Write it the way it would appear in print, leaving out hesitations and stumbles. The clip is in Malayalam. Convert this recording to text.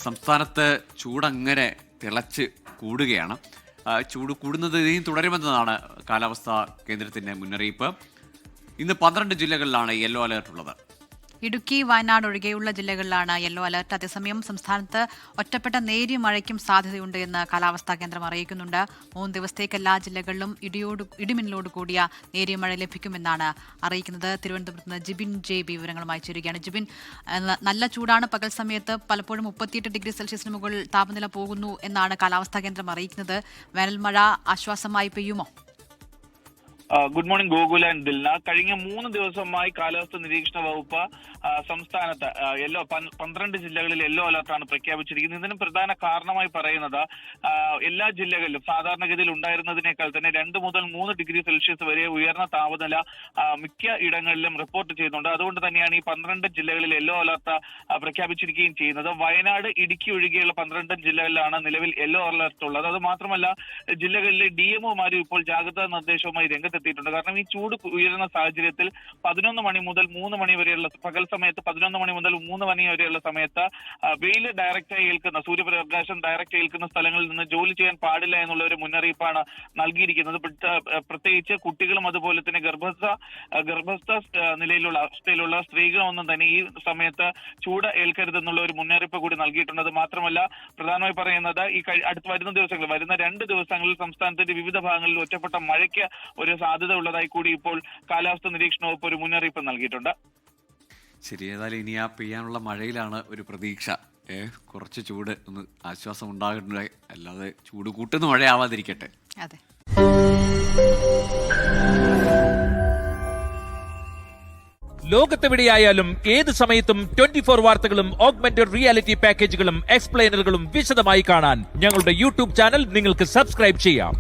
സംസ്ഥാനത്ത് ചൂടങ്ങനെ തിളച്ച് കൂടുകയാണ്. ചൂട് കൂടുന്നത് ഇനിയും തുടരുമെന്നതാണ് കാലാവസ്ഥാ കേന്ദ്രത്തിൻ്റെ മുന്നറിയിപ്പ്. ഇന്ന് 12 ജില്ലകളിലാണ് യെല്ലോ അലേർട്ട് ഉള്ളത്. ഇടുക്കി, വയനാട് ഒഴികെയുള്ള ജില്ലകളിലാണ് യെല്ലോ അലർട്ട്. അതേസമയം സംസ്ഥാനത്ത് ഒറ്റപ്പെട്ട നേരിയ മഴയ്ക്കും സാധ്യതയുണ്ട് എന്ന് കാലാവസ്ഥാ കേന്ദ്രം അറിയിക്കുന്നുണ്ട്. 3 ദിവസത്തേക്ക് എല്ലാ ജില്ലകളിലും ഇടിമിന്നലോട് കൂടിയ നേരിയ മഴ ലഭിക്കുമെന്നാണ് അറിയിക്കുന്നത്. തിരുവനന്തപുരത്ത് നിന്ന് ജിബിൻ JB വിവരങ്ങളുമായി ചേരുകയാണ്. ജിബിൻ, നല്ല ചൂടാണ്. പകൽ സമയത്ത് പലപ്പോഴും 38 ഡിഗ്രി സെൽഷ്യസിന് മുകളിൽ താപനില പോകുന്നു എന്നാണ് കാലാവസ്ഥാ കേന്ദ്രം അറിയിക്കുന്നത്. വേനൽമഴ ആശ്വാസമായി പെയ്യുമോ? Good morning Gokula and Dilna. കഴിഞ്ഞ 3 ദിവസമായി കാലാവസ്ഥാ നിരീക്ഷണ വകുപ്പ് സംസ്ഥാനത്ത് 12 ജില്ലകളിൽ യെല്ലോ അലർട്ടാണ് പ്രഖ്യാപിച്ചിരിക്കുന്നത്. ഇതിന് പ്രധാന കാരണമായി പറയുന്നത് എല്ലാ ജില്ലകളിലും സാധാരണഗതിയിൽ ഉണ്ടായിരുന്നതിനേക്കാൾ തന്നെ 2 മുതൽ 3 ഡിഗ്രി സെൽഷ്യസ് വരെ ഉയർന്ന താപനില മിക്ക ഇടങ്ങളിലും റിപ്പോർട്ട് ചെയ്യുന്നുണ്ട്. അതുകൊണ്ട് തന്നെയാണ് ഈ 12 ജില്ലകളിൽ യെല്ലോ അലർട്ട് പ്രഖ്യാപിച്ചിരിക്കുകയും ചെയ്യുന്നത്. വയനാട്, ഇടുക്കി ഒഴികെയുള്ള 12 ജില്ലകളിലാണ് നിലവിൽ യെല്ലോ അലർട്ട് ഉള്ളത്. അത് മാത്രമല്ല, ജില്ലകളിലെ DMOമാരും ഇപ്പോൾ ജാഗ്രതാ നിർദ്ദേശവുമായി രംഗത്തെത്തിയിട്ടുണ്ട്. കാരണം ഈ ചൂട് ഉയരുന്ന സാഹചര്യത്തിൽ 11 മണി മുതൽ 3 മണി വരെയുള്ള പകൽ സമയത്ത് 11 മണി മുതൽ 3 മണി വരെയുള്ള സമയത്ത് വെയിൽ ഡയറക്റ്റായി ഏൽക്കുന്ന, സൂര്യപ്രകാശം ഡയറക്റ്റ് ഏൽക്കുന്ന സ്ഥലങ്ങളിൽ നിന്ന് ജോലി ചെയ്യാൻ പാടില്ല എന്നുള്ള ഒരു മുന്നറിയിപ്പാണ് നൽകിയിരിക്കുന്നത്. പ്രത്യേകിച്ച് കുട്ടികളും അതുപോലെ തന്നെ ഗർഭസ്ഥ നിലയിലുള്ള അവസ്ഥയിലുള്ള സ്ത്രീകളൊന്നും തന്നെ ഈ സമയത്ത് ചൂട് ഏൽക്കരുതെന്നുള്ള ഒരു മുന്നറിയിപ്പ് കൂടി നൽകിയിട്ടുണ്ട്. അത് മാത്രമല്ല, പ്രധാനമായി പറയുന്നത് ഈ വരുന്ന 2 ദിവസങ്ങളിൽ സംസ്ഥാനത്തിന്റെ വിവിധ ഭാഗങ്ങളിൽ ഒറ്റപ്പെട്ട മഴയ്ക്ക് ഒരു സാധ്യത ഉള്ളതായി കൂടി ഇപ്പോൾ കാലാവസ്ഥാ നിരീക്ഷണ വകുപ്പ് ഒരു മുന്നറിയിപ്പ് നൽകിയിട്ടുണ്ട്. ശരി, ഏതായാലും ഇനി ആ പെയ്യാനുള്ള മഴയിലാണ് ഒരു പ്രതീക്ഷ. കുറച്ച് ചൂട് ഒന്ന് ആശ്വാസം ഉണ്ടാകട്ടെ, അല്ലാതെ ചൂട് കൂട്ടുന്ന മഴയാവാതിരിക്കട്ടെ. അതെ. ലോകത്തെവിടെയായാലും ഏത് സമയത്തും 24 വാർത്തകളും ഓഗ്മെന്റഡ് റിയാലിറ്റി പാക്കേജുകളും എക്സ്പ്ലെയിനറുകളും വിശദമായി കാണാൻ ഞങ്ങളുടെ YouTube ചാനൽ നിങ്ങൾക്ക് സബ്സ്ക്രൈബ് ചെയ്യാം.